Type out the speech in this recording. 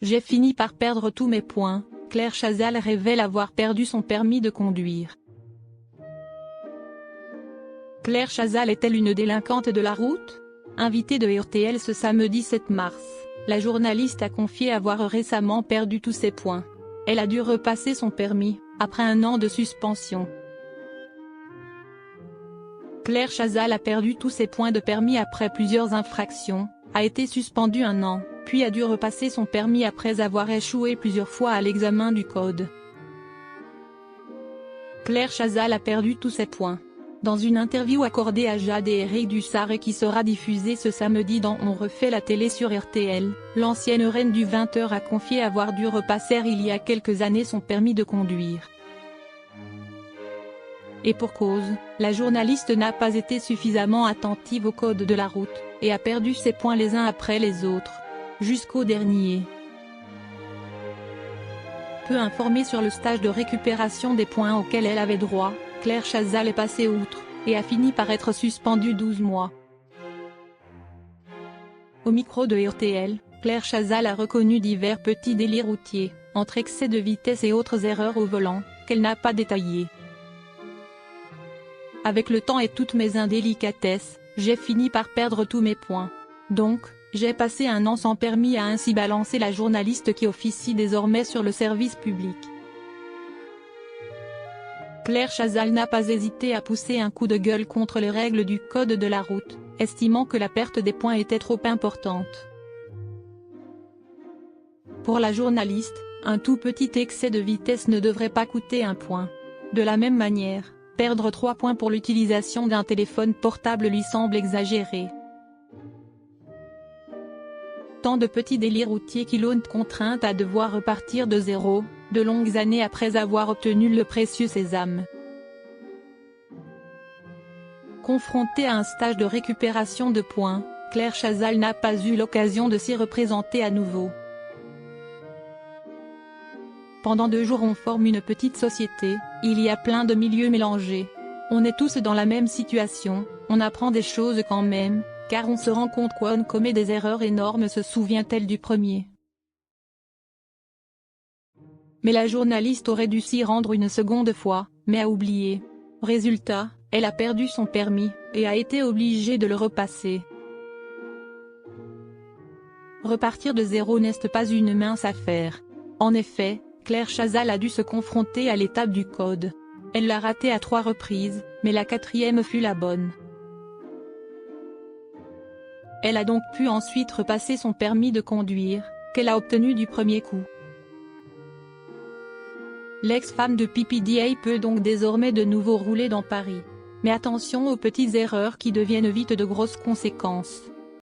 J'ai fini par perdre tous mes points. Claire Chazal révèle avoir perdu son permis de conduire. Claire Chazal est-elle une délinquante de la route? Invitée de RTL ce samedi 7 mars, la journaliste a confié avoir récemment perdu tous ses points. Elle a dû repasser son permis, après un an de suspension. Claire Chazal a perdu tous ses points de permis après plusieurs infractions, a été suspendue un an, puis a dû repasser son permis après avoir échoué plusieurs fois à l'examen du code. Claire Chazal a perdu tous ses points. Dans une interview accordée à Jade et Eric Dussart et qui sera diffusée ce samedi dans On refait la télé sur RTL, l'ancienne reine du 20h a confié avoir dû repasser il y a quelques années son permis de conduire. Et pour cause, la journaliste n'a pas été suffisamment attentive au code de la route, et a perdu ses points les uns après les autres, jusqu'au dernier. Peu informée sur le stage de récupération des points auquel elle avait droit, Claire Chazal est passée outre, et a fini par être suspendue 12 mois. Au micro de RTL, Claire Chazal a reconnu divers petits délits routiers, entre excès de vitesse et autres erreurs au volant, qu'elle n'a pas détaillées. Avec le temps et toutes mes indélicatesses, j'ai fini par perdre tous mes points. Donc, j'ai passé un an sans permis, a ainsi balancé la journaliste qui officie désormais sur le service public. Claire Chazal n'a pas hésité à pousser un coup de gueule contre les règles du code de la route, estimant que la perte des points était trop importante. Pour la journaliste, un tout petit excès de vitesse ne devrait pas coûter un point. De la même manière, perdre 3 points pour l'utilisation d'un téléphone portable lui semble exagéré. Tant de petits délits routiers qui l'ont contrainte à devoir repartir de zéro, de longues années après avoir obtenu le précieux sésame. Confrontée à un stage de récupération de points, Claire Chazal n'a pas eu l'occasion de s'y représenter à nouveau. Pendant 2 jours on forme une petite société, il y a plein de milieux mélangés. On est tous dans la même situation, on apprend des choses quand même, car on se rend compte qu'on commet des erreurs énormes, se souvient-elle du premier. Mais la journaliste aurait dû s'y rendre une seconde fois, mais a oublié. Résultat, elle a perdu son permis, et a été obligée de le repasser. Repartir de zéro n'est pas une mince affaire. En effet, Claire Chazal a dû se confronter à l'étape du code. Elle l'a raté à 3 reprises, mais la 4e fut la bonne. Elle a donc pu ensuite repasser son permis de conduire, qu'elle a obtenu du premier coup. L'ex-femme de P. Diddy peut donc désormais de nouveau rouler dans Paris. Mais attention aux petites erreurs qui deviennent vite de grosses conséquences.